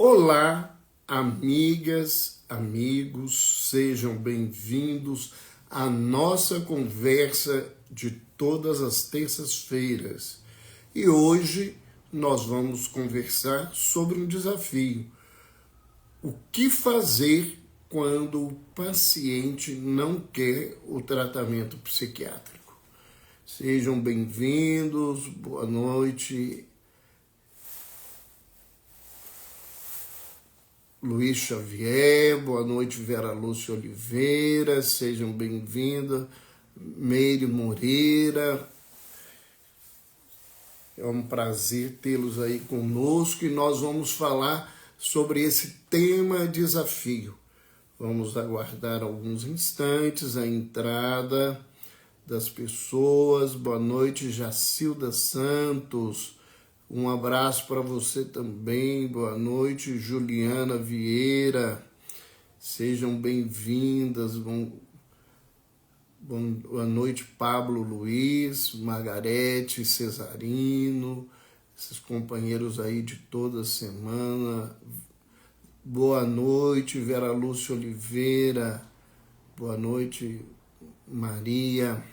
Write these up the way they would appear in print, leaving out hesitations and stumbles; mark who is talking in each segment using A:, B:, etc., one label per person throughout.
A: Olá, amigas, amigos, sejam bem-vindos à nossa conversa de todas as terças-feiras. E hoje nós vamos conversar sobre um desafio. O que fazer quando o paciente não quer o tratamento psiquiátrico? Sejam bem-vindos, boa noite. Luiz Xavier, boa noite, Vera Lúcia Oliveira, sejam bem-vindas. Meire Moreira, é um prazer tê-los aí conosco e nós vamos falar sobre esse tema desafio. Vamos aguardar alguns instantes a entrada das pessoas. Boa noite, Jacilda Santos. Um abraço para você também. Boa noite, Juliana Vieira. Sejam bem-vindas. Boa noite, Pablo Luiz, Margarete, Cesarino, esses companheiros aí de toda semana. Boa noite, Vera Lúcia Oliveira. Boa noite, Maria.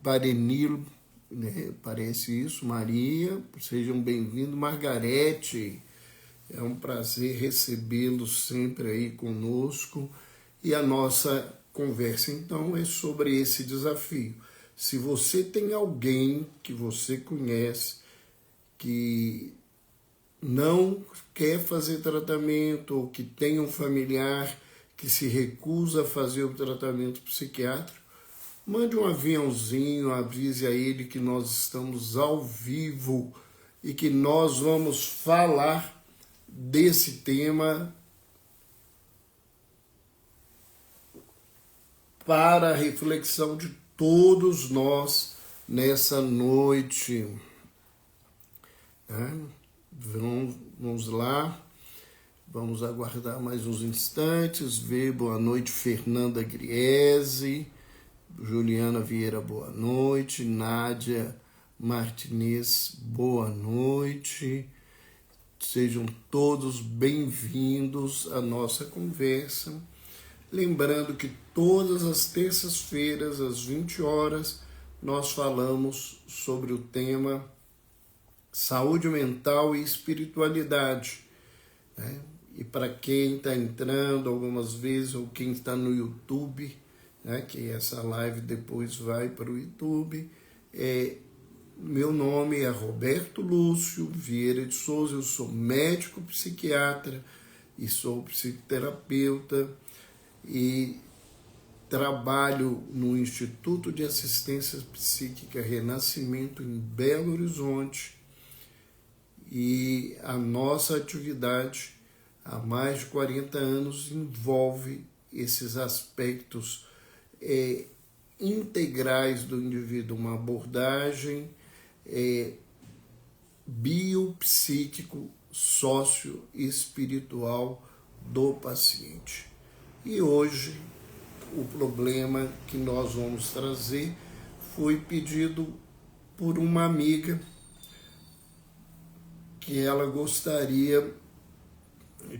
A: Parenilo, né? Parece isso, Maria, sejam bem-vindos. Margarete, é um prazer recebê-los sempre aí conosco. E a nossa conversa, então, é sobre esse desafio. Se você tem alguém que você conhece que não quer fazer tratamento ou que tem um familiar que se recusa a fazer o tratamento psiquiátrico, mande um aviãozinho, avise a ele que nós estamos ao vivo e que nós vamos falar desse tema para a reflexão de todos nós nessa noite. Vamos lá. Vamos aguardar mais uns instantes, ver. Boa noite, Fernanda Griese, Juliana Vieira, boa noite, Nádia Martinez, boa noite. Sejam todos bem-vindos à nossa conversa. Lembrando que todas as terças-feiras, às 20 horas, nós falamos sobre o tema saúde mental e espiritualidade, né? E para quem está entrando algumas vezes, ou quem está no YouTube, né, que essa live depois vai para o YouTube, meu nome é Roberto Lúcio Vieira de Souza, eu sou médico psiquiatra e sou psicoterapeuta e trabalho no Instituto de Assistência Psíquica Renascimento em Belo Horizonte, e a nossa atividade há mais de 40 anos envolve esses aspectos integrais do indivíduo, uma abordagem biopsíquico, sócio-espiritual do paciente. E hoje o problema que nós vamos trazer foi pedido por uma amiga que ela gostaria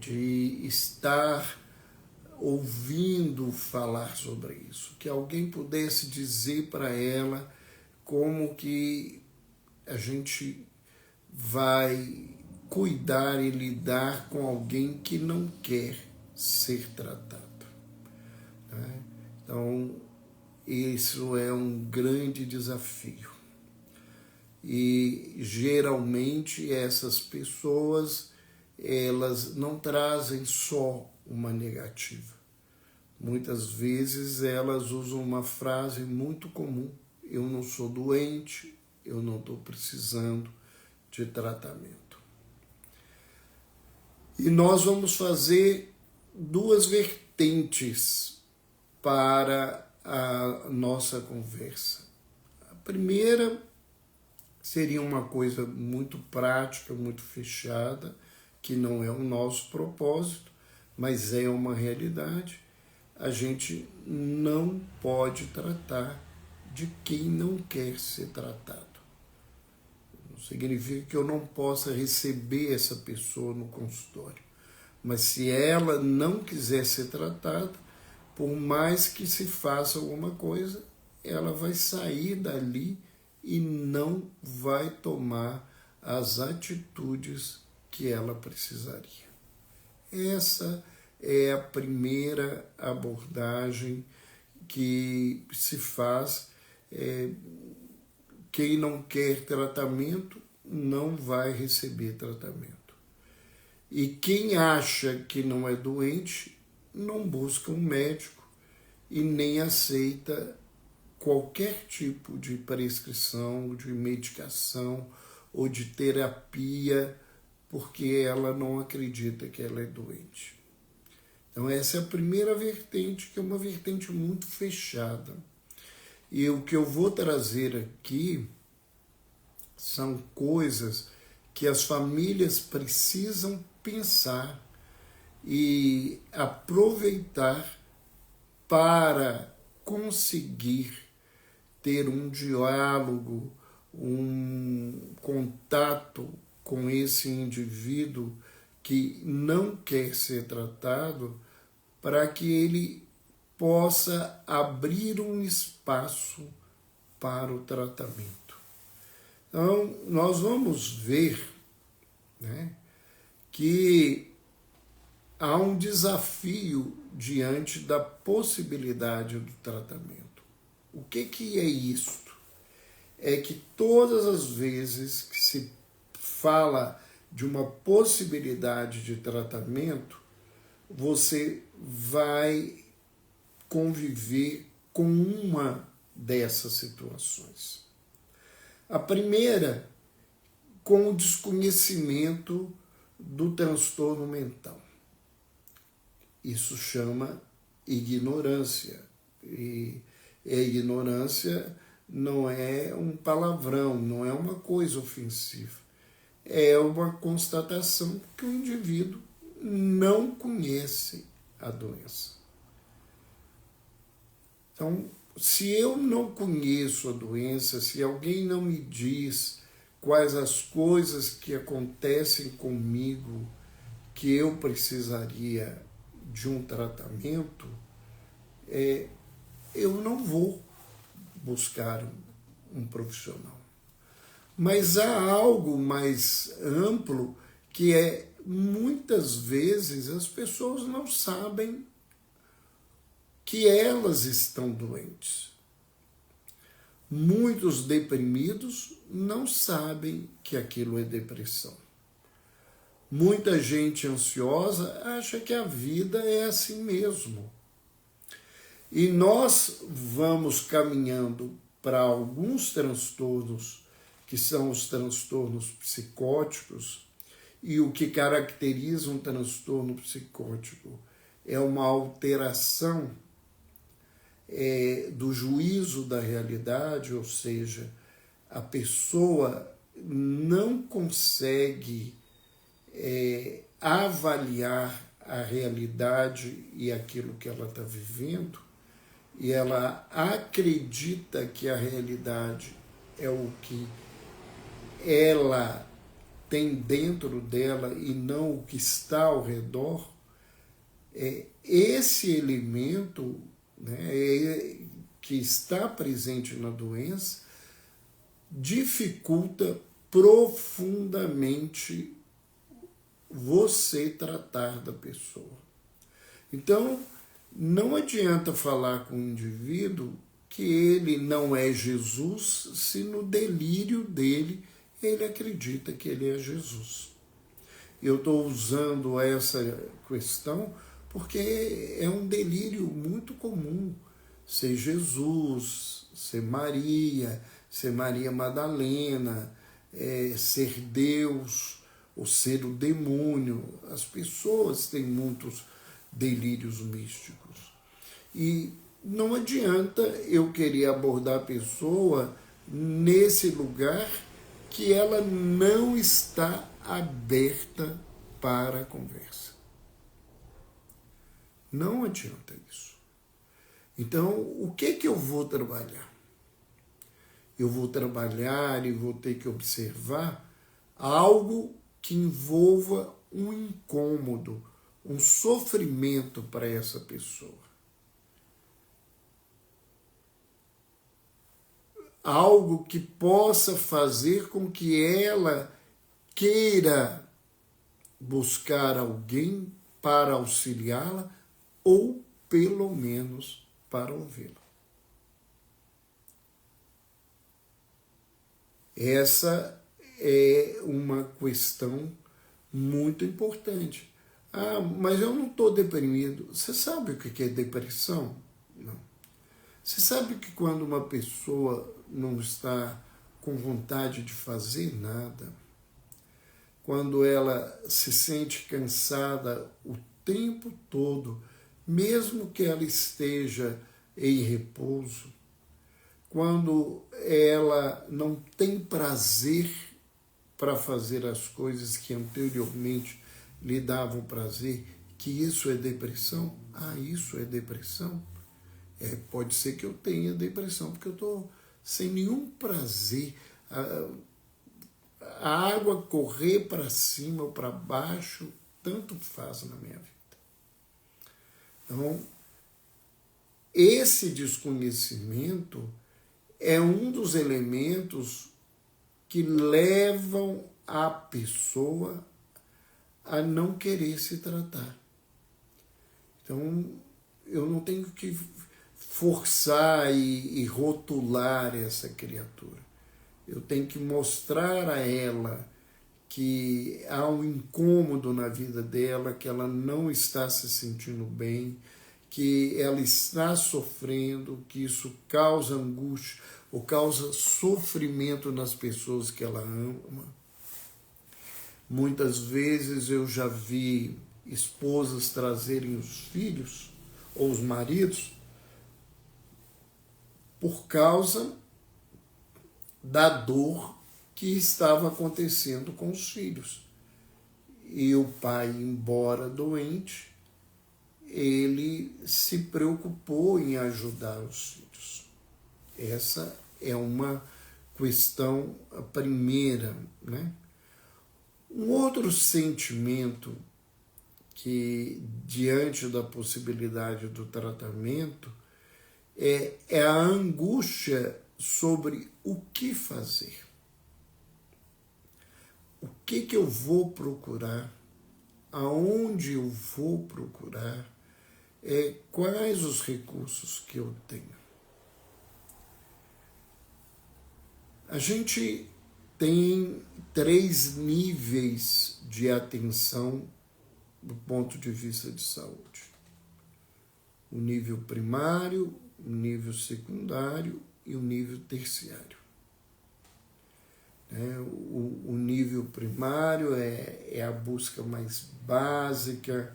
A: de estar ouvindo falar sobre isso, que alguém pudesse dizer para ela como que a gente vai cuidar e lidar com alguém que não quer ser tratado, né? Então, isso é um grande desafio. E geralmente essas pessoas, elas não trazem só uma negativa. Muitas vezes elas usam uma frase muito comum: eu não sou doente, eu não estou precisando de tratamento. E nós vamos fazer duas vertentes para a nossa conversa. A primeira seria uma coisa muito prática, muito fechada, que não é o nosso propósito, mas é uma realidade. A gente não pode tratar de quem não quer ser tratado. Não significa que eu não possa receber essa pessoa no consultório. Mas se ela não quiser ser tratada, por mais que se faça alguma coisa, ela vai sair dali e não vai tomar as atitudes que ela precisaria. Essa é a primeira abordagem que se faz. Quem não quer tratamento não vai receber tratamento. E quem acha que não é doente não busca um médico e nem aceita qualquer tipo de prescrição, de medicação ou de terapia, porque ela não acredita que ela é doente. Então essa é a primeira vertente, que é uma vertente muito fechada. E o que eu vou trazer aqui são coisas que as famílias precisam pensar e aproveitar para conseguir ter um diálogo, um contato com esse indivíduo que não quer ser tratado, para que ele possa abrir um espaço para o tratamento. Então, nós vamos ver, né, que há um desafio diante da possibilidade do tratamento. O que é isto? É que todas as vezes que se fala de uma possibilidade de tratamento, você vai conviver com uma dessas situações. A primeira, com o desconhecimento do transtorno mental. Isso chama ignorância. E a ignorância não é um palavrão, não é uma coisa ofensiva. É uma constatação que o indivíduo não conhece a doença. Então, se eu não conheço a doença, se alguém não me diz quais as coisas que acontecem comigo que eu precisaria de um tratamento, eu não vou buscar um profissional. Mas há algo mais amplo que muitas vezes as pessoas não sabem que elas estão doentes. Muitos deprimidos não sabem que aquilo é depressão. Muita gente ansiosa acha que a vida é assim mesmo. E nós vamos caminhando para alguns transtornos, que são os transtornos psicóticos, e o que caracteriza um transtorno psicótico é uma alteração do juízo da realidade, ou seja, a pessoa não consegue avaliar a realidade e aquilo que ela está vivendo, e ela acredita que a realidade é o que ela tem dentro dela e não o que está ao redor. Esse elemento, né, que está presente na doença dificulta profundamente você tratar da pessoa. Então, não adianta falar com o indivíduo que ele não é Jesus, se no delírio dele ele acredita que ele é Jesus. Eu estou usando essa questão porque é um delírio muito comum ser Jesus, ser Maria Madalena, ser Deus, ou ser o demônio. As pessoas têm muitos delírios místicos. E não adianta eu querer abordar a pessoa nesse lugar que ela não está aberta para a conversa. Não adianta isso. Então, o que eu vou trabalhar? eu vou trabalhar e vou ter que observar algo que envolva um incômodo, um sofrimento para essa pessoa. Algo que possa fazer com que ela queira buscar alguém para auxiliá-la ou, pelo menos, para ouvi-la. Essa é uma questão muito importante. Ah, mas eu não estou deprimido. Você sabe o que é depressão? Não. Você sabe que quando uma pessoa não está com vontade de fazer nada, quando ela se sente cansada o tempo todo, mesmo que ela esteja em repouso, quando ela não tem prazer para fazer as coisas que anteriormente lhe davam prazer, que isso é depressão? Ah, isso é depressão? Pode ser que eu tenha depressão, porque eu estou sem nenhum prazer. A água correr para cima ou para baixo, tanto faz na minha vida. Então, esse desconhecimento é um dos elementos que levam a pessoa a não querer se tratar. Então, eu não tenho que forçar e rotular essa criatura. Eu tenho que mostrar a ela que há um incômodo na vida dela, que ela não está se sentindo bem, que ela está sofrendo, que isso causa angústia ou causa sofrimento nas pessoas que ela ama. Muitas vezes eu já vi esposas trazerem os filhos ou os maridos por causa da dor que estava acontecendo com os filhos. E o pai, embora doente, ele se preocupou em ajudar os filhos. Essa é uma questão, a primeira, né? Um outro sentimento que, diante da possibilidade do tratamento, é a angústia sobre o que fazer. O que eu vou procurar? Aonde eu vou procurar? Quais os recursos que eu tenho? A gente tem 3 níveis de atenção do ponto de vista de saúde. O nível primário, o nível secundário e o nível terciário. O nível primário é a busca mais básica,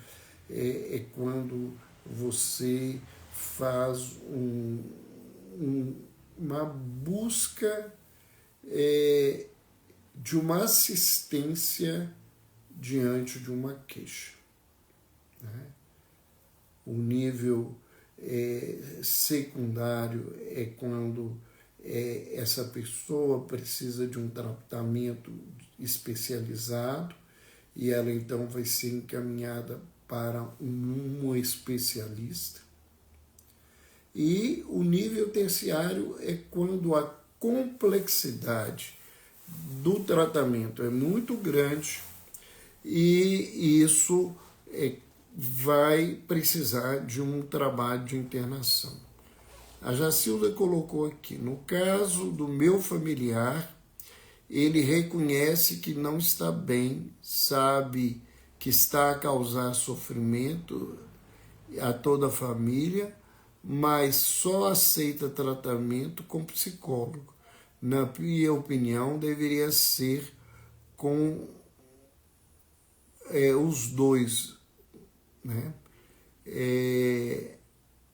A: é quando você faz uma busca de uma assistência diante de uma queixa. O nível secundário é quando essa pessoa precisa de um tratamento especializado e ela então vai ser encaminhada para um especialista. E o nível terciário é quando a complexidade do tratamento é muito grande e isso vai precisar de um trabalho de internação. A Jacilda colocou aqui, no caso do meu familiar, ele reconhece que não está bem, sabe que está a causar sofrimento a toda a família, mas só aceita tratamento com psicólogo. Na minha opinião, deveria ser com os dois, né?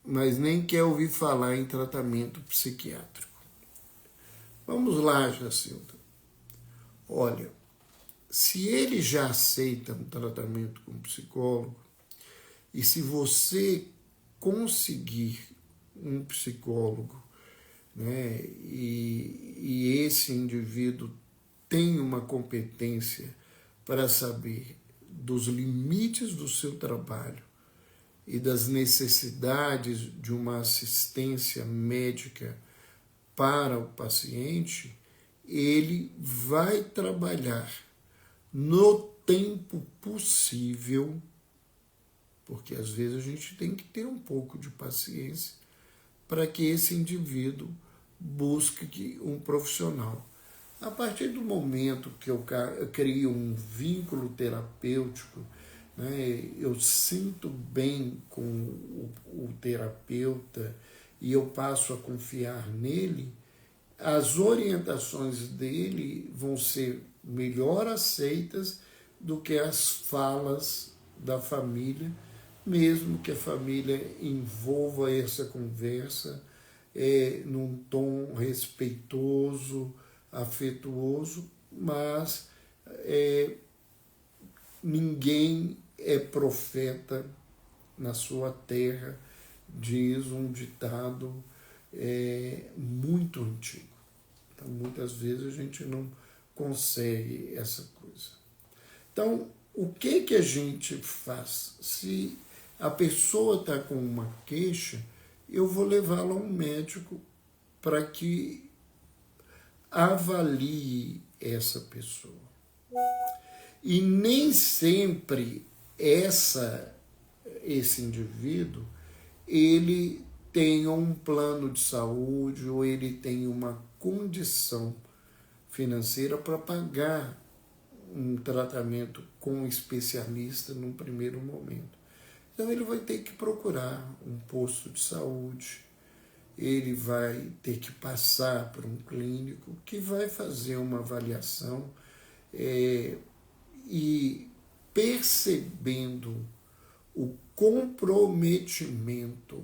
A: Mas nem quer ouvir falar em tratamento psiquiátrico. Vamos lá, Jacilda. Olha, se ele já aceita um tratamento com psicólogo, e se você conseguir um psicólogo, né, e e esse indivíduo tem uma competência para saber dos limites do seu trabalho e das necessidades de uma assistência médica para o paciente, ele vai trabalhar no tempo possível, porque às vezes a gente tem que ter um pouco de paciência para que esse indivíduo busque um profissional. A partir do momento que eu crio um vínculo terapêutico, né, eu sinto bem com o terapeuta e eu passo a confiar nele, as orientações dele vão ser melhor aceitas do que as falas da família, mesmo que a família envolva essa conversa num tom respeitoso, afetuoso, mas ninguém é profeta na sua terra, diz um ditado muito antigo. Então, muitas vezes a gente não consegue essa coisa. Então, o que a gente faz? Se a pessoa está com uma queixa, eu vou levá-la a um médico para que avalie essa pessoa. E nem sempre esse indivíduo ele tem um plano de saúde ou ele tem uma condição financeira para pagar um tratamento com um especialista num primeiro momento. Então ele vai ter que procurar um posto de saúde, ele vai ter que passar por um clínico que vai fazer uma avaliação e percebendo o comprometimento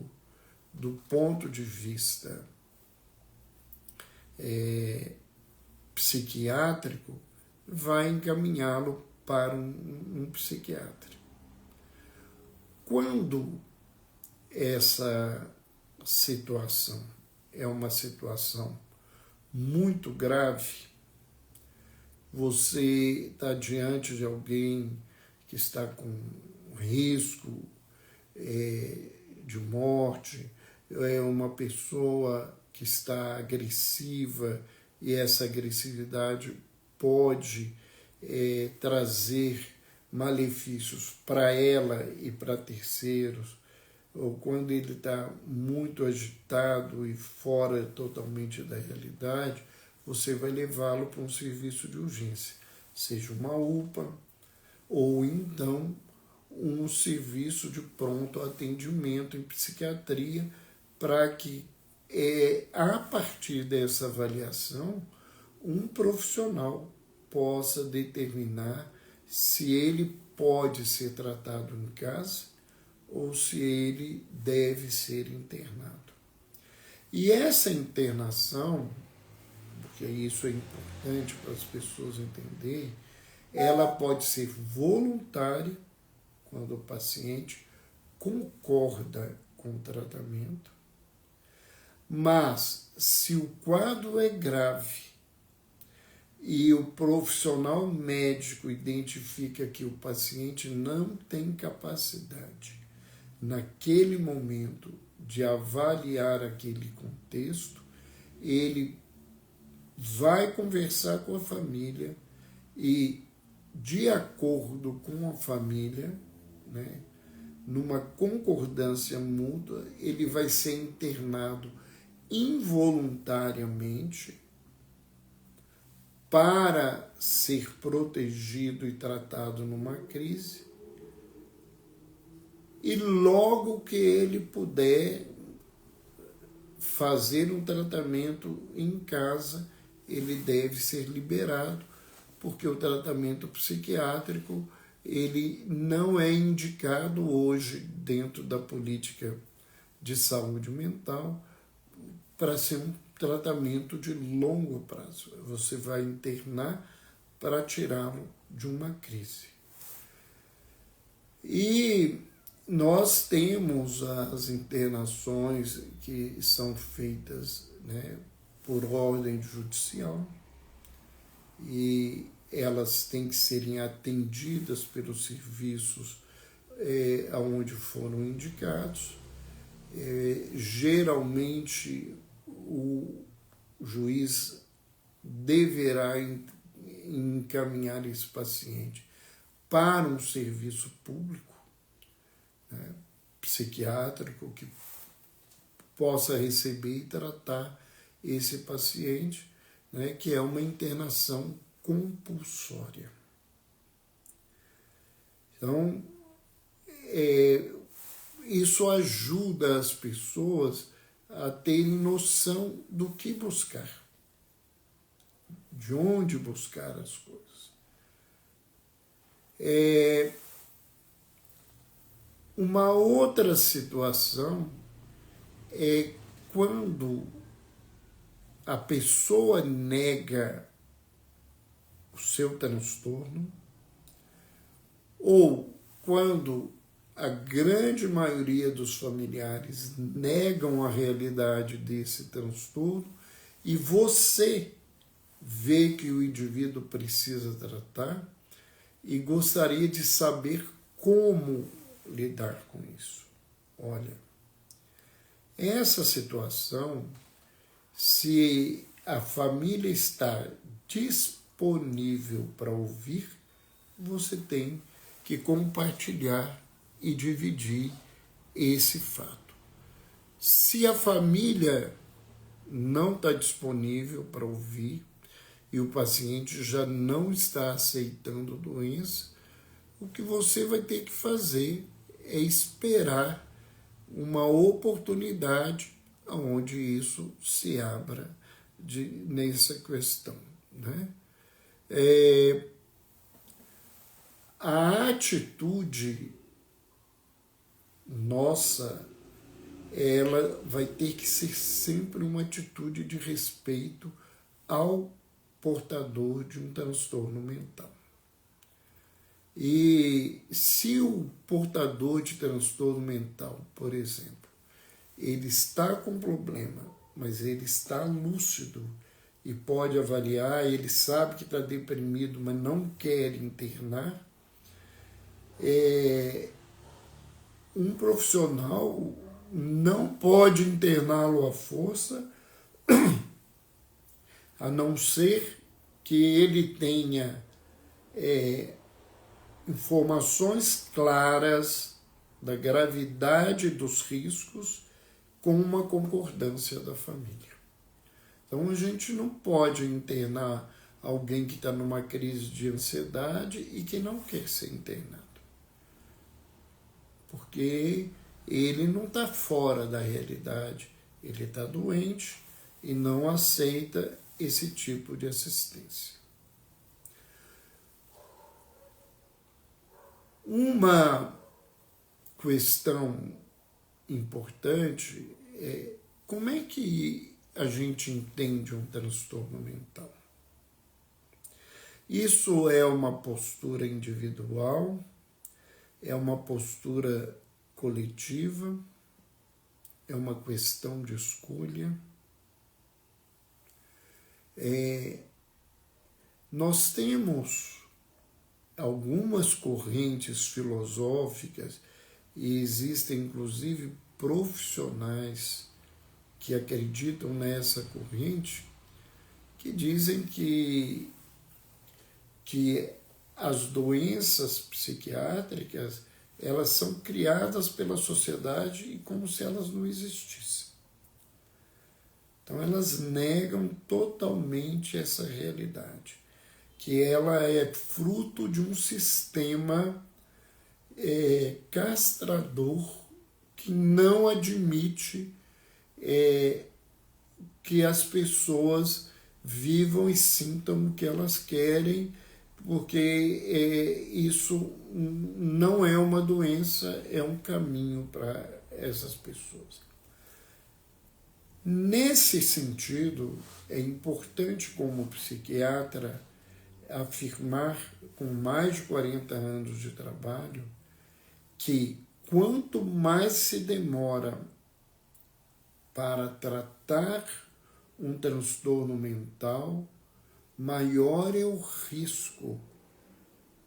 A: do ponto de vista psiquiátrico, vai encaminhá-lo para um psiquiatra. Quando essa situação é uma situação muito grave, você está diante de alguém que está com risco de morte, é uma pessoa que está agressiva e essa agressividade pode trazer malefícios para ela e para terceiros, ou quando ele está muito agitado e fora totalmente da realidade, você vai levá-lo para um serviço de urgência, seja uma UPA ou então um serviço de pronto atendimento em psiquiatria, para que a partir dessa avaliação um profissional possa determinar se ele pode ser tratado em casa ou se ele deve ser internado. E essa internação, porque isso é importante para as pessoas entenderem, ela pode ser voluntária, quando o paciente concorda com o tratamento, mas se o quadro é grave e o profissional médico identifica que o paciente não tem capacidade, naquele momento, de avaliar aquele contexto, ele vai conversar com a família e, de acordo com a família, né, numa concordância mútua, ele vai ser internado involuntariamente para ser protegido e tratado numa crise, e logo que ele puder fazer um tratamento em casa, ele deve ser liberado, porque o tratamento psiquiátrico ele não é indicado hoje dentro da política de saúde mental para ser um tratamento de longo prazo. Você vai internar para tirá-lo de uma crise. E nós temos as internações que são feitas, né, por ordem judicial e elas têm que serem atendidas pelos serviços aonde foram indicados. Geralmente o juiz deverá encaminhar esse paciente para um serviço público, né, psiquiátrico, que possa receber e tratar esse paciente, né, que é uma internação compulsória. Então, isso ajuda as pessoas a terem noção do que buscar, de onde buscar as coisas. Uma outra situação é quando a pessoa nega o seu transtorno ou quando a grande maioria dos familiares negam a realidade desse transtorno e você vê que o indivíduo precisa tratar e gostaria de saber como lidar com isso. Olha, essa situação, se a família está disponível para ouvir, você tem que compartilhar e dividir esse fato. Se a família não está disponível para ouvir e o paciente já não está aceitando a doença, o que você vai ter que fazer é esperar uma oportunidade onde isso se abra nessa questão, né? A atitude nossa, ela vai ter que ser sempre uma atitude de respeito ao portador de um transtorno mental. E se o portador de transtorno mental, por exemplo, ele está com problema, mas ele está lúcido e pode avaliar, ele sabe que está deprimido, mas não quer internar, um profissional não pode interná-lo à força, a não ser que ele tenha informações claras da gravidade dos riscos com uma concordância da família. Então a gente não pode internar alguém que está numa crise de ansiedade e que não quer ser internado, porque ele não está fora da realidade, ele está doente e não aceita esse tipo de assistência. Uma questão importante é como é que a gente entende um transtorno mental. Isso é uma postura individual, é uma postura coletiva, é uma questão de escolha. Nós temos algumas correntes filosóficas e existem inclusive profissionais que acreditam nessa corrente, que dizem que as doenças psiquiátricas elas são criadas pela sociedade e como se elas não existissem. Então elas negam totalmente essa realidade, que ela é fruto de um sistema castrador que não admite que as pessoas vivam e sintam o que elas querem, porque isso não é uma doença, é um caminho para essas pessoas. Nesse sentido, é importante como psiquiatra afirmar, com mais de 40 anos de trabalho, que quanto mais se demora para tratar um transtorno mental, maior é o risco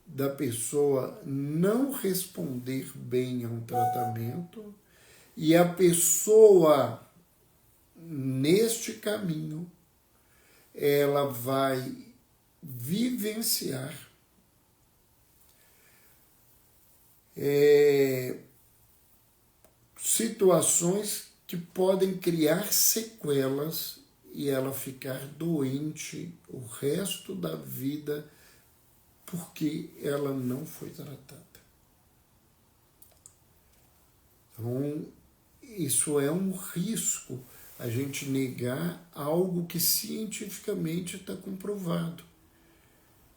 A: da pessoa não responder bem a um tratamento e a pessoa, neste caminho, ela vai vivenciar situações que podem criar sequelas e ela ficar doente o resto da vida porque ela não foi tratada. Então, isso é um risco, a gente negar algo que cientificamente está comprovado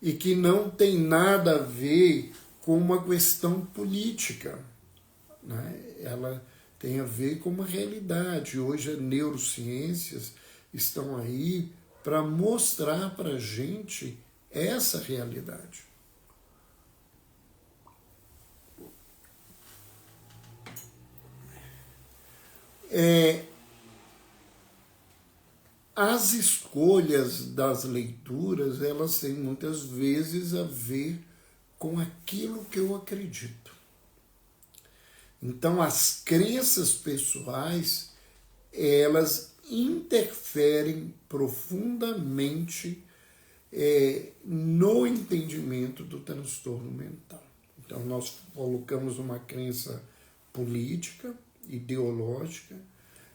A: e que não tem nada a ver com uma questão política, né? Ela tem a ver com uma realidade. Hoje as neurociências estão aí para mostrar para a gente essa realidade. As escolhas das leituras, elas têm muitas vezes a ver com aquilo que eu acredito. Então, as crenças pessoais, elas interferem profundamente no entendimento do transtorno mental. Então, nós colocamos uma crença política, ideológica.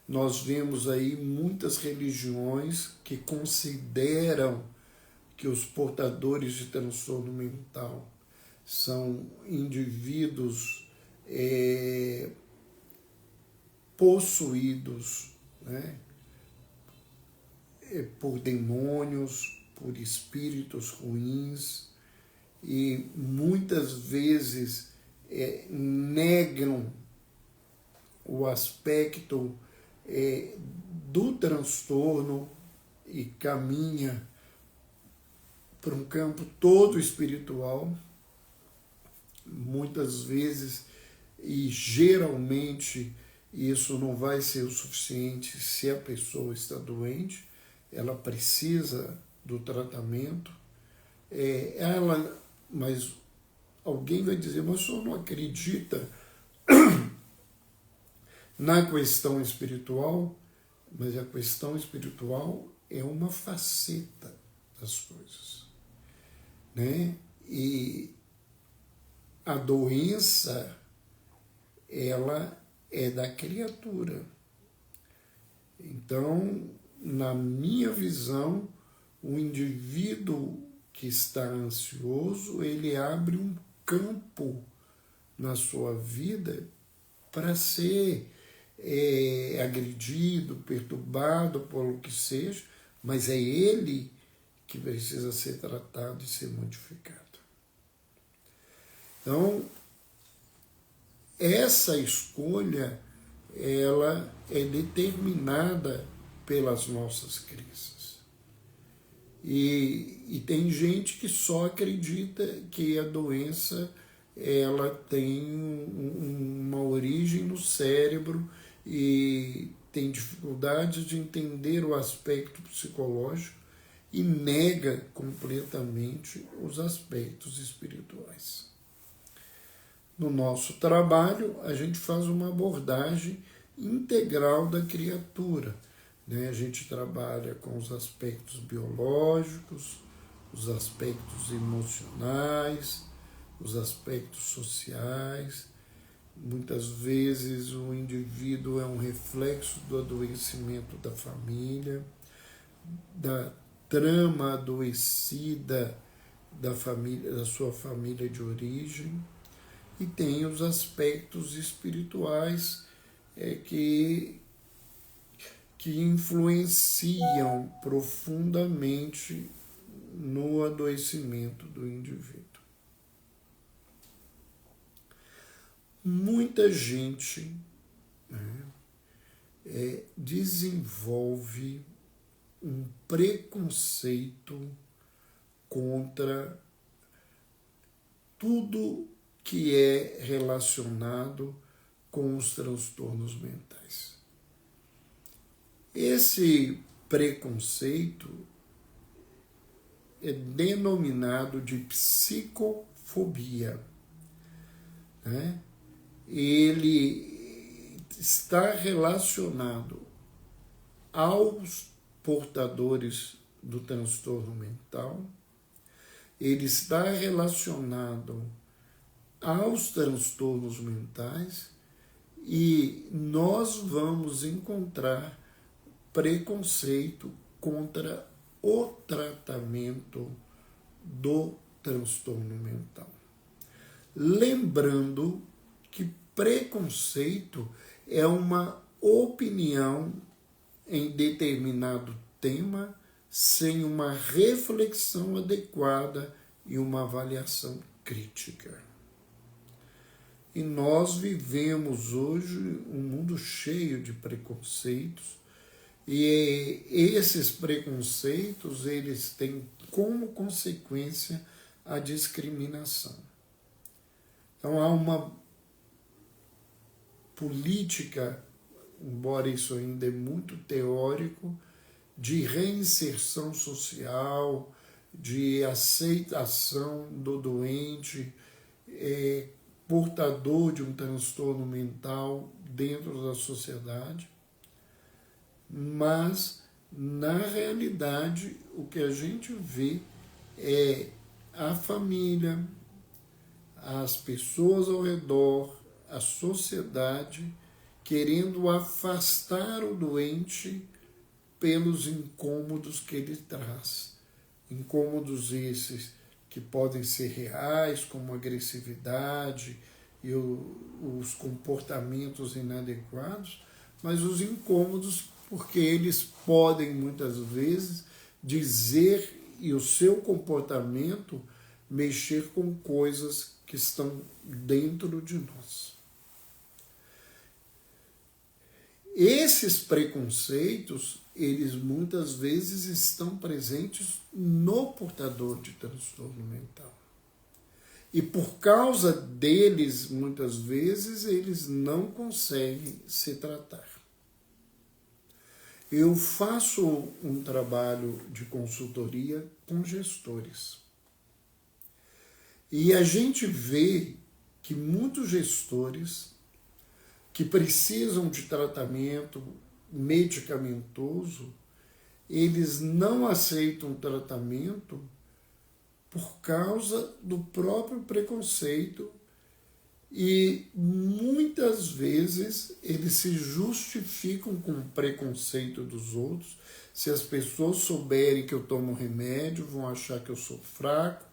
A: Nós vemos aí muitas religiões que consideram que os portadores de transtorno mental são indivíduos possuídos, né, por demônios, por espíritos ruins, e muitas vezes negam o aspecto do transtorno e caminha para um campo todo espiritual, muitas vezes, e geralmente isso não vai ser o suficiente se a pessoa está doente, ela precisa do tratamento, mas alguém vai dizer, mas o senhor não acredita na questão espiritual? Mas a questão espiritual é uma faceta das coisas, né? E a doença, ela é da criatura. Então, na minha visão, o indivíduo que está ansioso, ele abre um campo na sua vida para ser agredido, perturbado por o que seja, mas é ele que precisa ser tratado e ser modificado. Então, essa escolha, ela é determinada pelas nossas crenças. E tem gente que só acredita que a doença ela tem uma origem no cérebro e tem dificuldade de entender o aspecto psicológico e nega completamente os aspectos espirituais. No nosso trabalho, a gente faz uma abordagem integral da criatura, né? A gente trabalha com os aspectos biológicos, os aspectos emocionais, os aspectos sociais. Muitas vezes o indivíduo é um reflexo do adoecimento da família, da trama adoecida da família, da sua família de origem, e tem os aspectos espirituais que influenciam profundamente no adoecimento do indivíduo. Muita gente, né, desenvolve um preconceito contra tudo que é relacionado com os transtornos mentais. Esse preconceito é denominado de psicofobia, né? Ele está relacionado aos portadores do transtorno mental, ele está relacionado aos transtornos mentais e nós vamos encontrar preconceito contra o tratamento do transtorno mental. Lembrando que preconceito é uma opinião em determinado tema sem uma reflexão adequada e uma avaliação crítica. E nós vivemos hoje um mundo cheio de preconceitos, e esses preconceitos, eles têm como consequência a discriminação. Então há uma política, embora isso ainda é muito teórico, de reinserção social, de aceitação do doente, portador de um transtorno mental dentro da sociedade, mas, na realidade, o que a gente vê é a família, as pessoas ao redor, a sociedade, querendo afastar o doente pelos incômodos que ele traz. Incômodos esses que podem ser reais, como agressividade e os comportamentos inadequados, mas os incômodos porque eles podem muitas vezes dizer e o seu comportamento mexer com coisas que estão dentro de nós. Esses preconceitos, eles muitas vezes estão presentes no portador de transtorno mental. E por causa deles, muitas vezes, eles não conseguem se tratar. Eu faço um trabalho de consultoria com gestores. E a gente vê que muitos gestores que precisam de tratamento medicamentoso, eles não aceitam o tratamento por causa do próprio preconceito e muitas vezes eles se justificam com o preconceito dos outros. Se as pessoas souberem que eu tomo remédio, vão achar que eu sou fraco,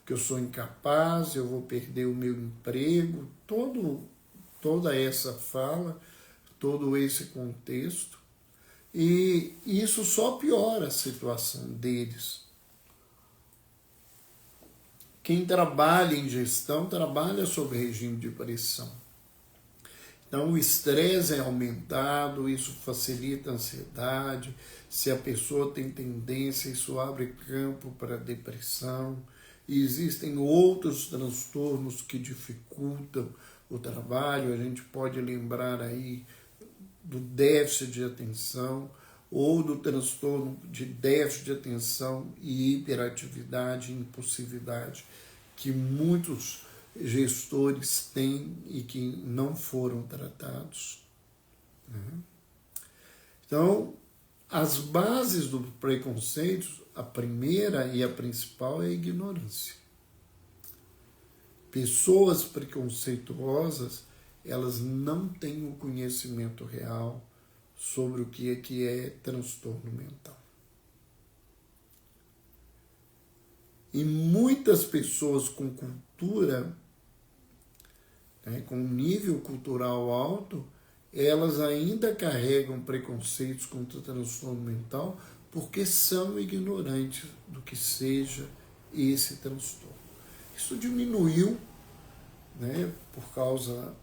A: que eu sou incapaz, eu vou perder o meu emprego, toda essa fala, todo esse contexto, e isso só piora a situação deles. Quem trabalha em gestão trabalha sob regime de pressão. Então o estresse é aumentado, isso facilita a ansiedade. Se a pessoa tem tendência, isso abre campo para depressão. E existem outros transtornos que dificultam o trabalho. A gente pode lembrar aí do déficit de atenção ou do transtorno de déficit de atenção e hiperatividade e impulsividade que muitos gestores têm e que não foram tratados. Então, as bases do preconceito, a primeira e a principal é a ignorância. Pessoas preconceituosas, elas não têm o conhecimento real sobre o que é transtorno mental. E muitas pessoas com cultura, com um nível cultural alto, elas ainda carregam preconceitos contra o transtorno mental porque são ignorantes do que seja esse transtorno. Isso diminuiu, por causa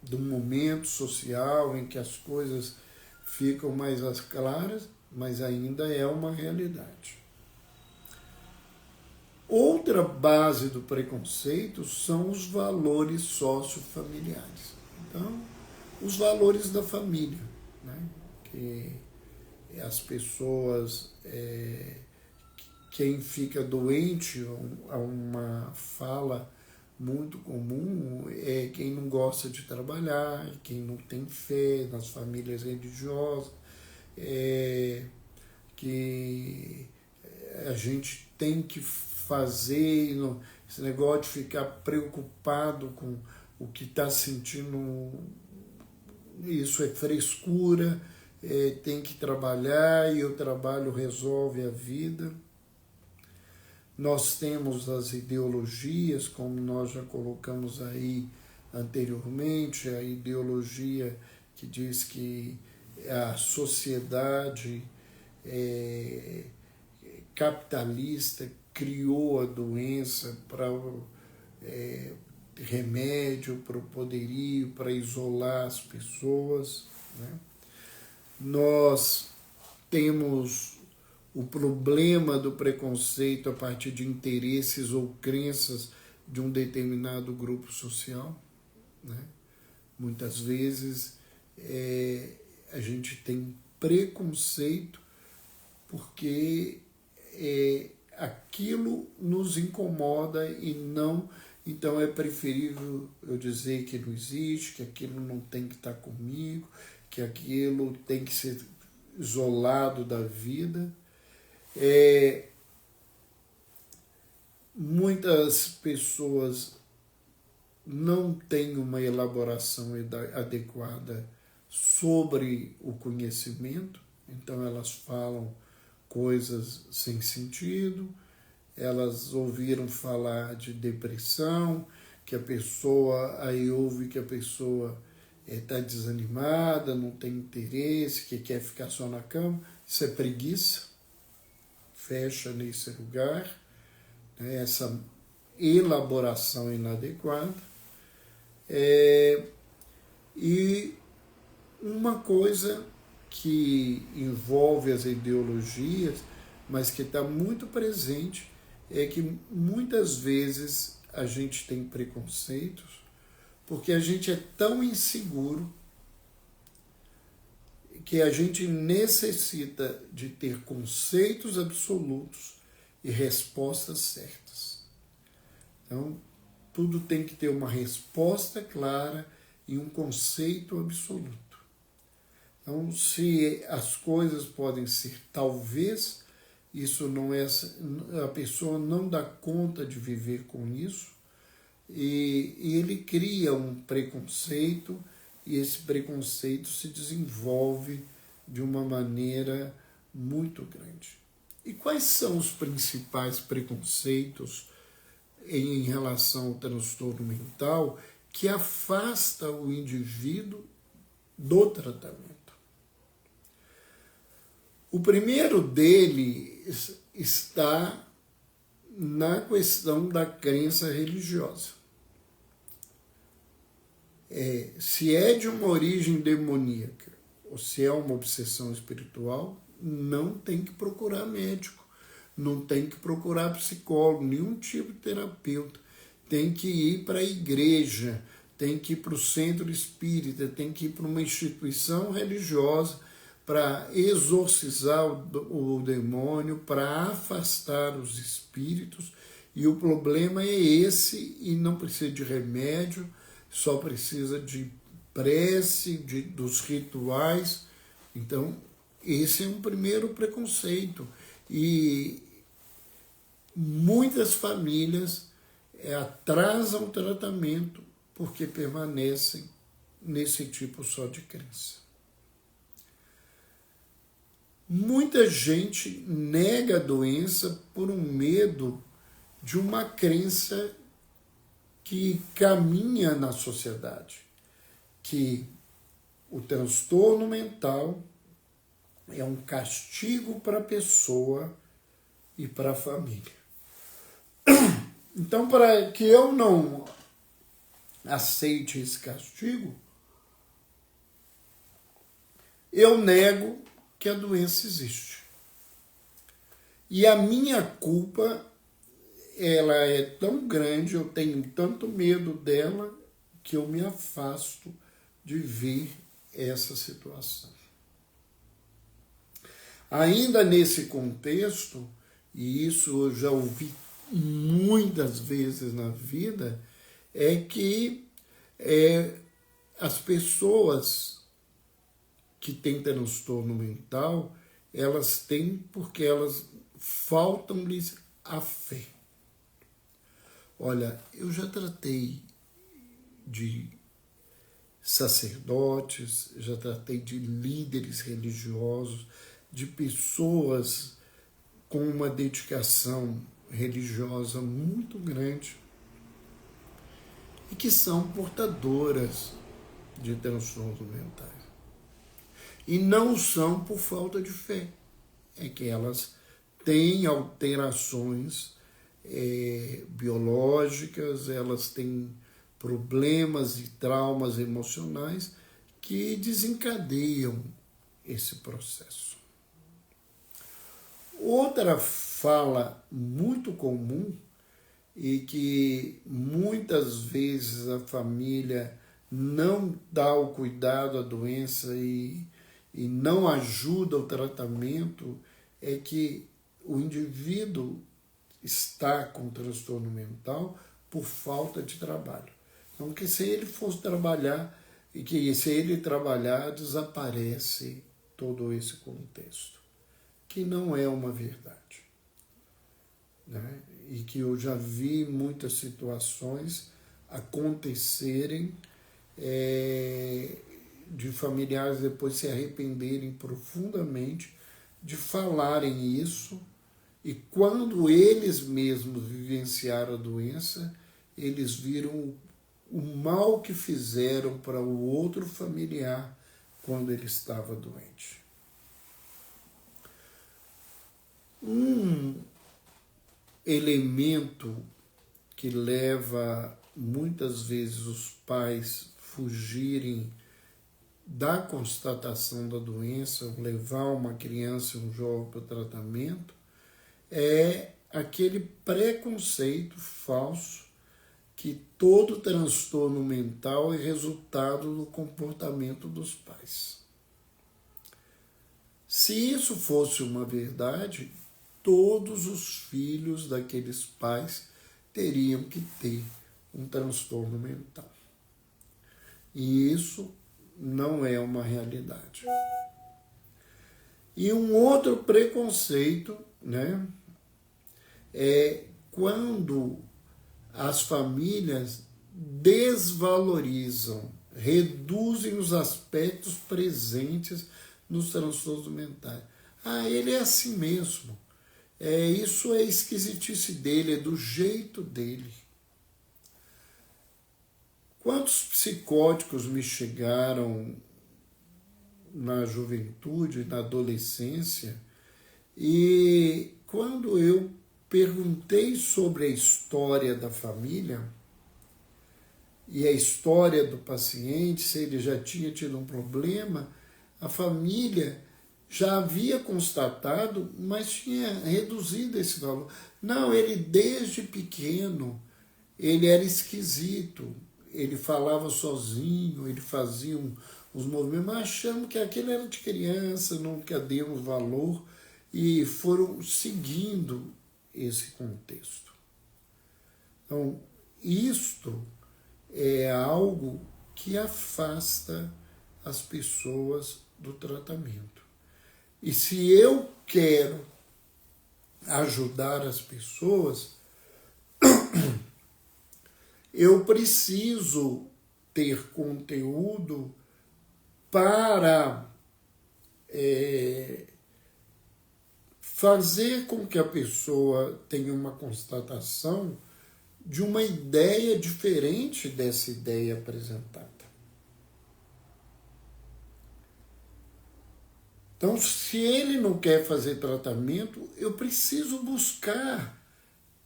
A: do momento social em que as coisas ficam mais claras, mas ainda é uma realidade. Outra base do preconceito são os valores sociofamiliares. Então, os valores da família, que as pessoas, quem fica doente, uma fala muito comum é quem não gosta de trabalhar, quem não tem fé nas famílias religiosas, que a gente tem que fazer, esse negócio de ficar preocupado com o que está sentindo, isso é frescura, tem que trabalhar e o trabalho resolve a vida. Nós temos as ideologias, como nós já colocamos aí anteriormente, a ideologia que diz que a sociedade capitalista criou a doença para remédio, para o poderio, para isolar as pessoas, né? Nós temos o problema do preconceito a partir de interesses ou crenças de um determinado grupo social, né? Muitas vezes a gente tem preconceito porque aquilo nos incomoda e não... Então é preferível eu dizer que não existe, que aquilo não tem que estar comigo, que aquilo tem que ser isolado da vida. Muitas pessoas não têm uma elaboração adequada sobre o conhecimento, então elas falam coisas sem sentido, elas ouviram falar de depressão, que a pessoa, aí ouve que a pessoa está desanimada, não tem interesse, que quer ficar só na cama. Isso é preguiça, fecha nesse lugar, né? Essa elaboração inadequada. E uma coisa que envolve as ideologias, mas que está muito presente, é que muitas vezes a gente tem preconceitos porque a gente é tão inseguro que a gente necessita de ter conceitos absolutos e respostas certas. Então, tudo tem que ter uma resposta clara e um conceito absoluto. Então, se as coisas podem ser talvez, isso não é, a pessoa não dá conta de viver com isso, e ele cria um preconceito, e esse preconceito se desenvolve de uma maneira muito grande. E quais são os principais preconceitos em relação ao transtorno mental que afasta o indivíduo do tratamento? O primeiro deles está na questão da crença religiosa. Se é de uma origem demoníaca ou se é uma obsessão espiritual, não tem que procurar médico, não tem que procurar psicólogo, nenhum tipo de terapeuta. Tem que ir para a igreja, tem que ir para o centro espírita, tem que ir para uma instituição religiosa para exorcizar o demônio, para afastar os espíritos. E o problema é esse, e não precisa de remédio, só precisa de prece, dos rituais. Então, esse é um primeiro preconceito. E muitas famílias atrasam o tratamento porque permanecem nesse tipo só de crença. Muita gente nega a doença por um medo de uma crença que caminha na sociedade, que o transtorno mental é um castigo para a pessoa e para a família. Então, para que eu não aceite esse castigo, eu nego que a doença existe. E a minha culpa, ela é tão grande, eu tenho tanto medo dela, que eu me afasto de ver essa situação. Ainda nesse contexto, e isso eu já ouvi muitas vezes na vida, é que as pessoas que têm transtorno mental, elas têm porque elas faltam-lhes a fé. Olha, eu já tratei de sacerdotes, já tratei de líderes religiosos, de pessoas com uma dedicação religiosa muito grande e que são portadoras de transtornos mentais. E não são por falta de fé, é que elas têm alterações biológicas, elas têm problemas e traumas emocionais que desencadeiam esse processo. Outra fala muito comum e que muitas vezes a família não dá o cuidado à doença e não ajuda o tratamento é que o indivíduo está com transtorno mental por falta de trabalho. Então, que se ele fosse trabalhar e que se ele trabalhar, desaparece todo esse contexto, que não é uma verdade, né? E que eu já vi muitas situações acontecerem de familiares depois se arrependerem profundamente de falarem isso, e quando eles mesmos vivenciaram a doença, eles viram o mal que fizeram para o outro familiar quando ele estava doente. Um elemento que leva muitas vezes os pais fugirem da constatação da doença, levar uma criança e um jovem para o tratamento, é aquele preconceito falso que todo transtorno mental é resultado do comportamento dos pais. Se isso fosse uma verdade, todos os filhos daqueles pais teriam que ter um transtorno mental. E isso não é uma realidade. E um outro preconceito, né, é quando as famílias desvalorizam, reduzem os aspectos presentes nos transtornos mentais. Ah, ele é assim mesmo. Isso é esquisitice dele, é do jeito dele. Quantos psicóticos me chegaram na juventude, na adolescência, e quando eu perguntei sobre a história da família e a história do paciente, se ele já tinha tido um problema, a família já havia constatado, mas tinha reduzido esse valor. Não, ele desde pequeno, ele era esquisito, ele falava sozinho, ele fazia uns movimentos, mas achamos que aquele era de criança, nunca demos valor, e foram seguindo esse contexto. Então, isto é algo que afasta as pessoas do tratamento. E se eu quero ajudar as pessoas, eu preciso ter conteúdo para fazer com que a pessoa tenha uma constatação de uma ideia diferente dessa ideia apresentada. Então, se ele não quer fazer tratamento, eu preciso buscar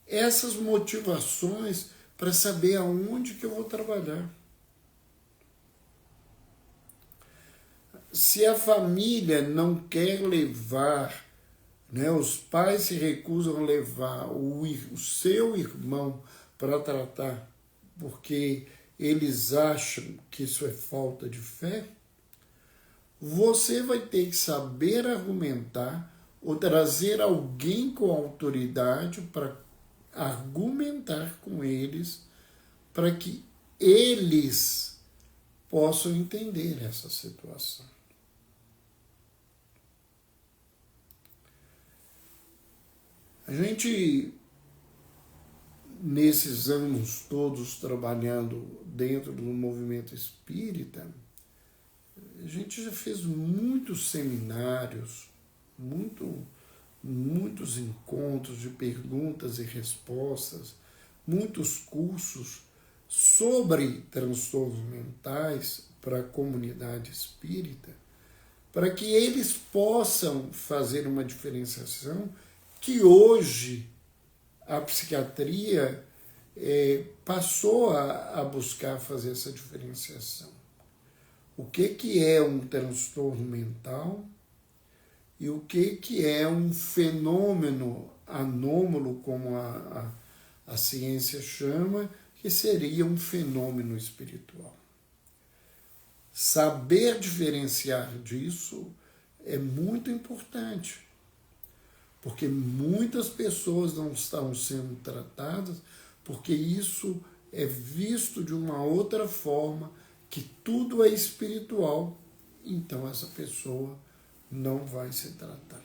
A: essas motivações para saber aonde que eu vou trabalhar. Se a família não quer levar, né, os pais se recusam a levar o seu irmão para tratar porque eles acham que isso é falta de fé, você vai ter que saber argumentar ou trazer alguém com autoridade para argumentar com eles, para que eles possam entender essa situação. A gente, nesses anos todos trabalhando dentro do movimento espírita, a gente já fez muitos seminários, muitos encontros de perguntas e respostas, muitos cursos sobre transtornos mentais para a comunidade espírita, para que eles possam fazer uma diferenciação que hoje a psiquiatria passou a buscar fazer essa diferenciação. O que é um transtorno mental e o que é um fenômeno anômalo, como a ciência chama, que seria um fenômeno espiritual. Saber diferenciar disso é muito importante, porque muitas pessoas não estão sendo tratadas porque isso é visto de uma outra forma, que tudo é espiritual, então essa pessoa não vai se tratar.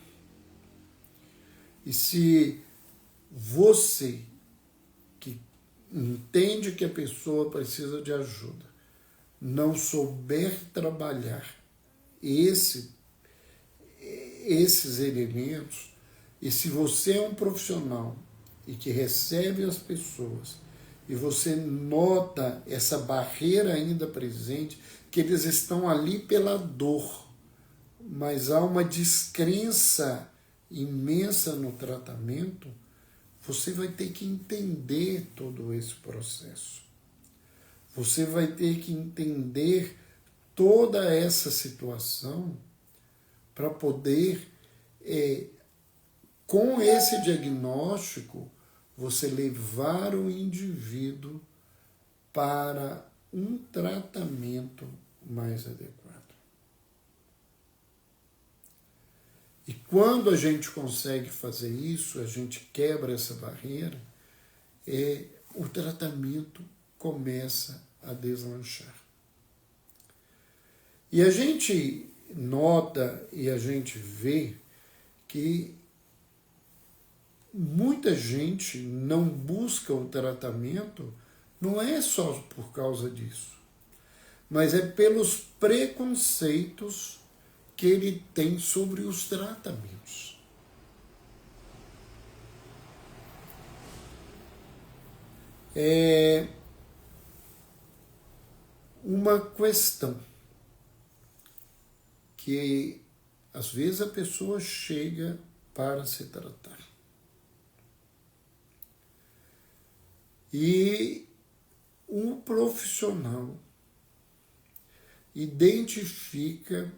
A: E se você que entende que a pessoa precisa de ajuda não souber trabalhar esses elementos, e se você é um profissional e que recebe as pessoas e você nota essa barreira ainda presente, que eles estão ali pela dor, mas há uma descrença imensa no tratamento, você vai ter que entender todo esse processo. Você vai ter que entender toda essa situação para poder, com esse diagnóstico, você levar o indivíduo para um tratamento mais adequado. E quando a gente consegue fazer isso, a gente quebra essa barreira, o tratamento começa a deslanchar. E a gente nota e a gente vê que muita gente não busca o tratamento, não é só por causa disso, mas é pelos preconceitos que ele tem sobre os tratamentos. É uma questão que às vezes a pessoa chega para se tratar. E um profissional identifica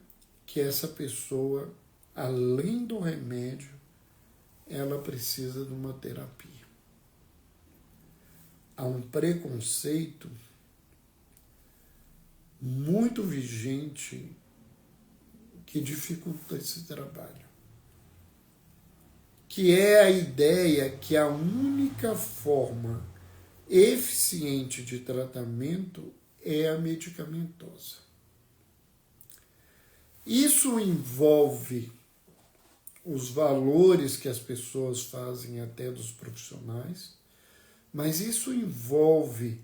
A: que essa pessoa, além do remédio, ela precisa de uma terapia. Há um preconceito muito vigente que dificulta esse trabalho, que é a ideia que a única forma eficiente de tratamento é a medicamentosa. Isso envolve os valores que as pessoas fazem até dos profissionais, mas isso envolve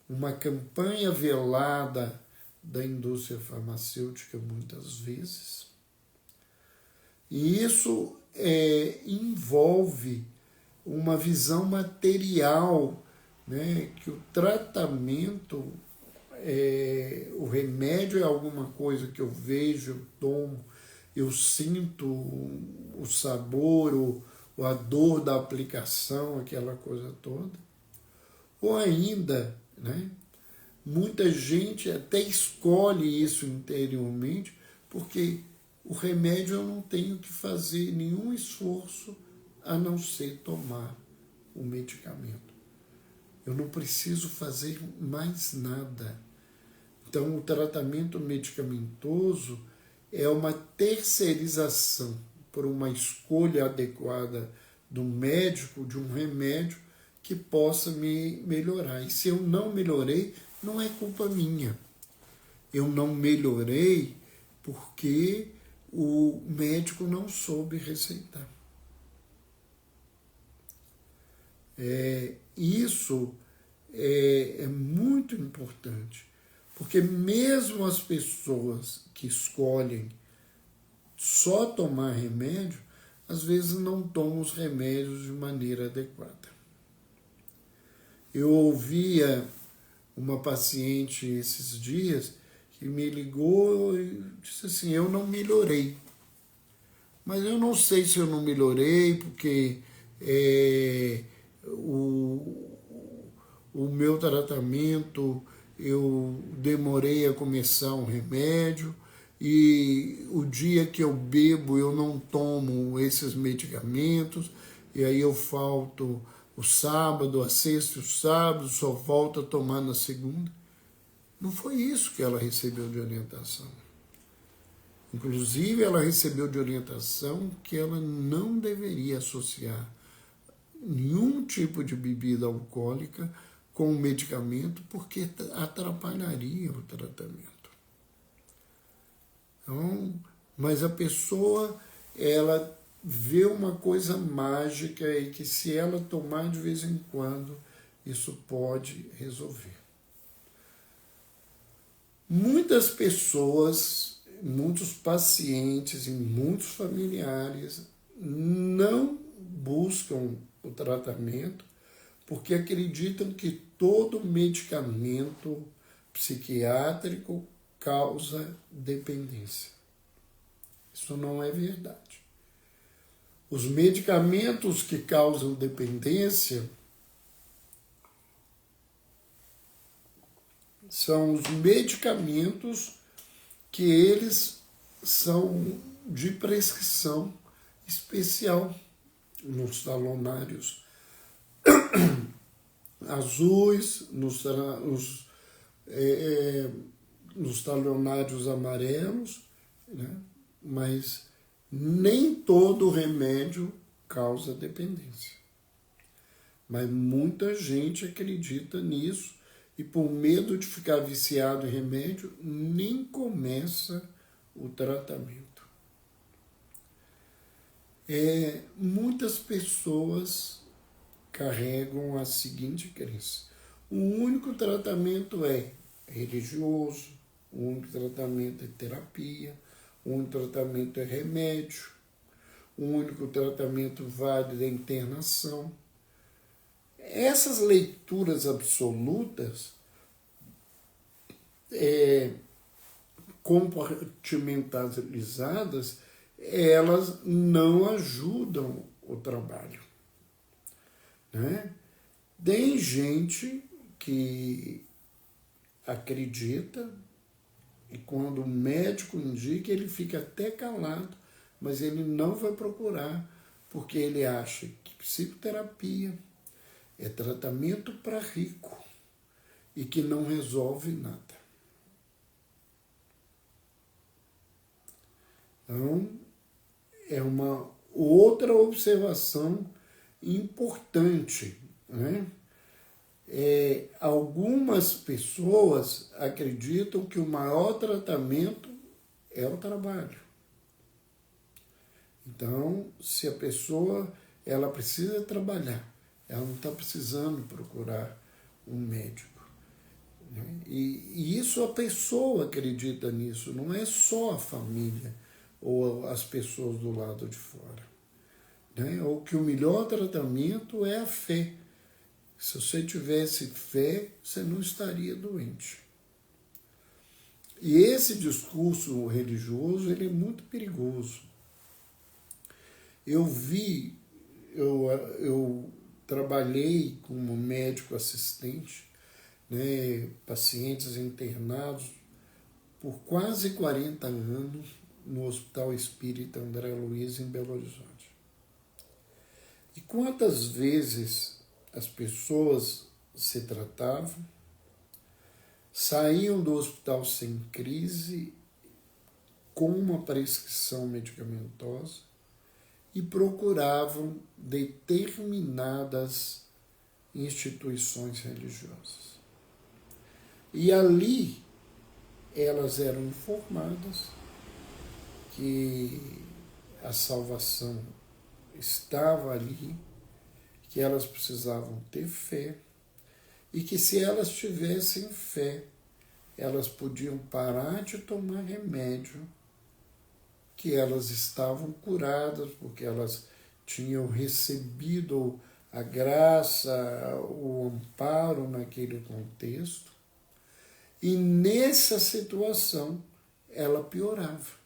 A: uma campanha velada da indústria farmacêutica muitas vezes, e isso envolve uma visão material, né, que o tratamento, o remédio é alguma coisa que eu vejo, eu tomo, eu sinto o sabor, a dor da aplicação, aquela coisa toda. Ou ainda, né, muita gente até escolhe isso interiormente, porque o remédio eu não tenho que fazer nenhum esforço a não ser tomar o medicamento. Eu não preciso fazer mais nada. Então, o tratamento medicamentoso é uma terceirização por uma escolha adequada do médico, de um remédio que possa me melhorar. E se eu não melhorei, não é culpa minha. Eu não melhorei porque o médico não soube receitar. Isso é muito importante, porque mesmo as pessoas que escolhem só tomar remédio, às vezes não tomam os remédios de maneira adequada. Eu ouvia uma paciente esses dias que me ligou e disse assim, eu não melhorei. Mas eu não sei se eu não melhorei porque o meu tratamento, eu demorei a começar um remédio e o dia que eu bebo eu não tomo esses medicamentos e aí eu falto o sábado, a sexta e o sábado, só volto a tomar na segunda. Não foi isso que ela recebeu de orientação. Inclusive, ela recebeu de orientação que ela não deveria associar nenhum tipo de bebida alcoólica com o medicamento, porque atrapalharia o tratamento. Então, mas a pessoa, ela vê uma coisa mágica e que se ela tomar de vez em quando, isso pode resolver. Muitas pessoas, muitos pacientes e muitos familiares não buscam o tratamento porque acreditam que todo medicamento psiquiátrico causa dependência. Isso não é verdade. Os medicamentos que causam dependência são os medicamentos que eles são de prescrição especial nos talonários azuis, nos talonários amarelos, né? Mas nem todo remédio causa dependência. Mas muita gente acredita nisso e por medo de ficar viciado em remédio, nem começa o tratamento. Muitas pessoas carregam a seguinte crença. O único tratamento é religioso, o único tratamento é terapia, o único tratamento é remédio, o único tratamento válido é internação. Essas leituras absolutas compartimentalizadas, elas não ajudam o trabalho. Né? Tem gente que acredita e quando o médico indica, ele fica até calado, mas ele não vai procurar, porque ele acha que psicoterapia é tratamento para rico e que não resolve nada. Então, é uma outra observação importante, né? Algumas pessoas acreditam que o maior tratamento é o trabalho. Então, se a pessoa ela precisa trabalhar, ela não está precisando procurar um médico. Né? E isso a pessoa acredita nisso, não é só a família ou as pessoas do lado de fora. Né? Ou que o melhor tratamento é a fé. Se você tivesse fé, você não estaria doente. E esse discurso religioso, ele é muito perigoso. Eu trabalhei como médico assistente, né, pacientes internados por quase 40 anos no Hospital Espírita André Luiz, em Belo Horizonte. E quantas vezes as pessoas se tratavam, saíam do hospital sem crise, com uma prescrição medicamentosa, e procuravam determinadas instituições religiosas. E ali elas eram informadas que a salvação estava ali, que elas precisavam ter fé, e que se elas tivessem fé, elas podiam parar de tomar remédio, que elas estavam curadas, porque elas tinham recebido a graça, o amparo naquele contexto, e nessa situação ela piorava.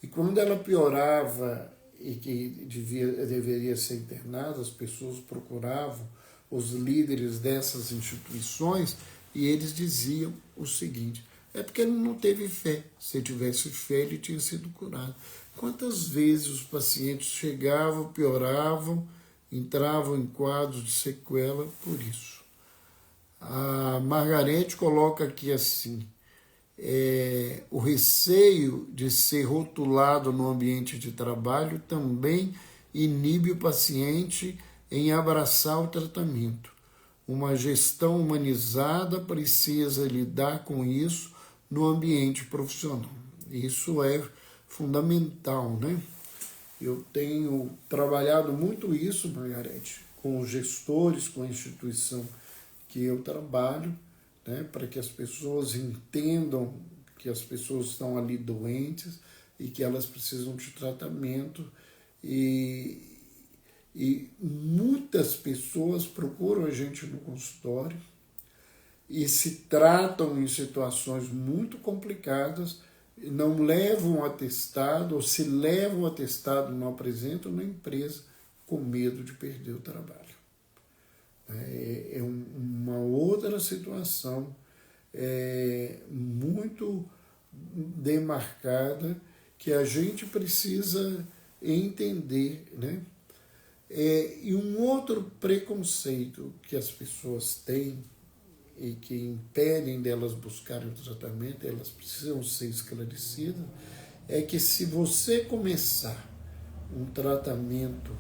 A: E quando ela piorava e que deveria ser internada, as pessoas procuravam os líderes dessas instituições e eles diziam o seguinte: é porque ele não teve fé. Se ele tivesse fé, ele tinha sido curado. Quantas vezes os pacientes chegavam, pioravam, entravam em quadros de sequela por isso? A Margarete coloca aqui assim: o receio de ser rotulado no ambiente de trabalho também inibe o paciente em abraçar o tratamento. Uma gestão humanizada precisa lidar com isso no ambiente profissional. Isso é fundamental, né? Eu tenho trabalhado muito isso, Margarete, com os gestores, com a instituição que eu trabalho, né, para que as pessoas entendam que as pessoas estão ali doentes e que elas precisam de tratamento. E muitas pessoas procuram a gente no consultório e se tratam em situações muito complicadas, não levam atestado, ou se levam atestado não apresentam na empresa com medo de perder o trabalho. É uma outra situação muito demarcada que a gente precisa entender, né? E um outro preconceito que as pessoas têm e que impedem delas buscarem o tratamento, elas precisam ser esclarecidas, é que se você começar um tratamento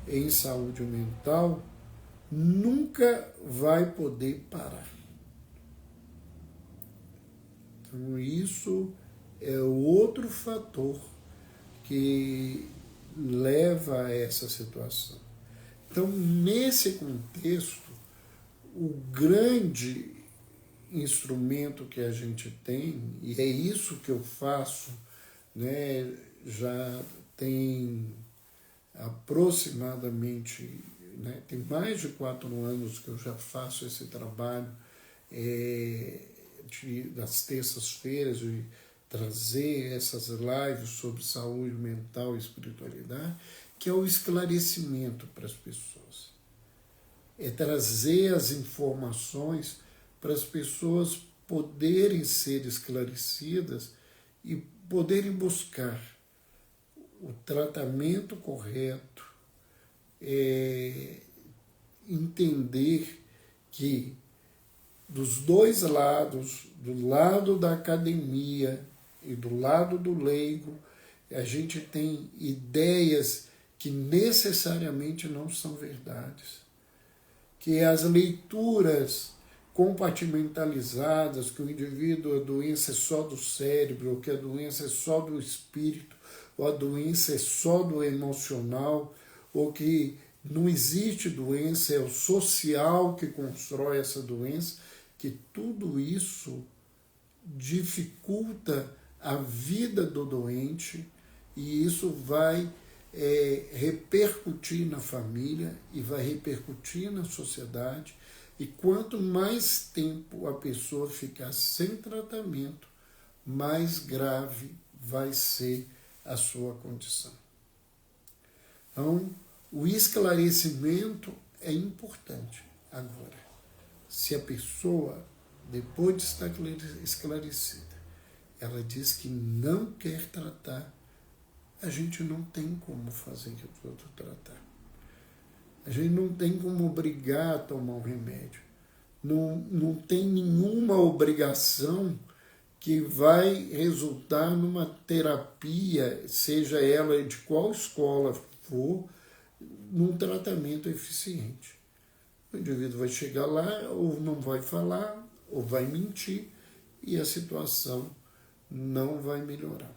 A: em saúde mental, nunca vai poder parar. Então, isso é outro fator que leva a essa situação. Então, nesse contexto, o grande instrumento que a gente tem, e é isso que eu faço, né, já tem aproximadamente, né, tem mais de 4 anos que eu já faço esse trabalho das terças-feiras, de trazer essas lives sobre saúde mental e espiritualidade, que é o esclarecimento para as pessoas. É trazer as informações para as pessoas poderem ser esclarecidas e poderem buscar o tratamento correto, entender que dos dois lados, do lado da academia e do lado do leigo, a gente tem ideias que necessariamente não são verdades, que as leituras compartimentalizadas, que o indivíduo, a doença é só do cérebro, ou que a doença é só do espírito, ou a doença é só do emocional, ou que não existe doença, é o social que constrói essa doença, que tudo isso dificulta a vida do doente e isso vai repercutir na família e vai repercutir na sociedade. E quanto mais tempo a pessoa ficar sem tratamento, mais grave vai ser a sua condição. Então, o esclarecimento é importante. Agora, se a pessoa, depois de estar esclarecida, ela diz que não quer tratar, a gente não tem como fazer o outro tratar. A gente não tem como obrigar a tomar um remédio. Não tem nenhuma obrigação que vai resultar numa terapia, seja ela de qual escola for, num tratamento eficiente. O indivíduo vai chegar lá, ou não vai falar, ou vai mentir, e a situação não vai melhorar.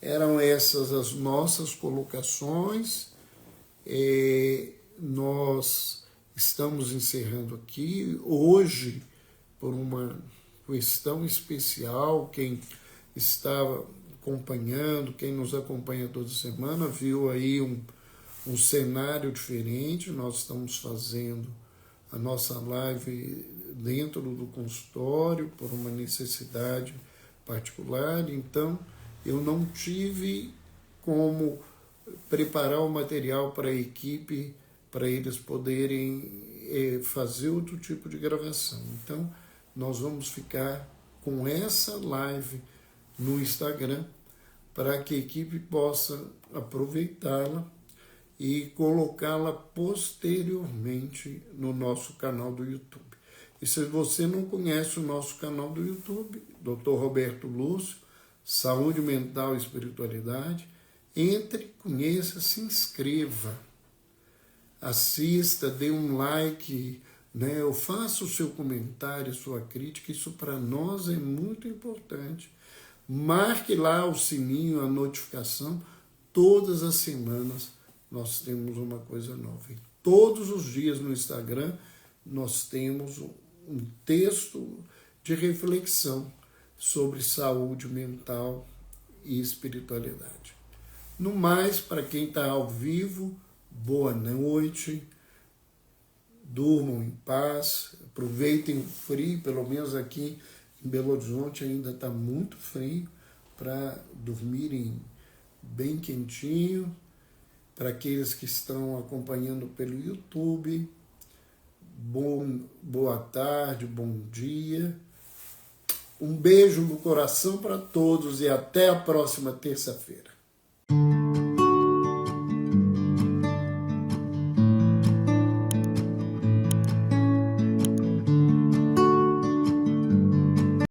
A: Eram essas as nossas colocações. Nós estamos encerrando aqui. Hoje, por uma questão especial, quem estava acompanhando, quem nos acompanha toda semana, viu aí um cenário diferente. Nós estamos fazendo a nossa live dentro do consultório por uma necessidade particular, então eu não tive como preparar o material para a equipe, para eles poderem fazer outro tipo de gravação. Então, nós vamos ficar com essa live no Instagram para que a equipe possa aproveitá-la e colocá-la posteriormente no nosso canal do YouTube. E se você não conhece o nosso canal do YouTube, Dr. Roberto Lúcio, Saúde Mental e Espiritualidade, entre, conheça, se inscreva, assista, dê um like, né? Eu faço o seu comentário, sua crítica, isso para nós é muito importante. Marque lá o sininho, a notificação, todas as semanas nós temos uma coisa nova. E todos os dias no Instagram nós temos um texto de reflexão sobre saúde mental e espiritualidade. No mais, para quem está ao vivo, boa noite, durmam em paz, aproveitem o frio, pelo menos aqui em Belo Horizonte ainda está muito frio, para dormirem bem quentinho. Para aqueles que estão acompanhando pelo YouTube, boa tarde, bom dia. Um beijo no coração para todos e até a próxima terça-feira.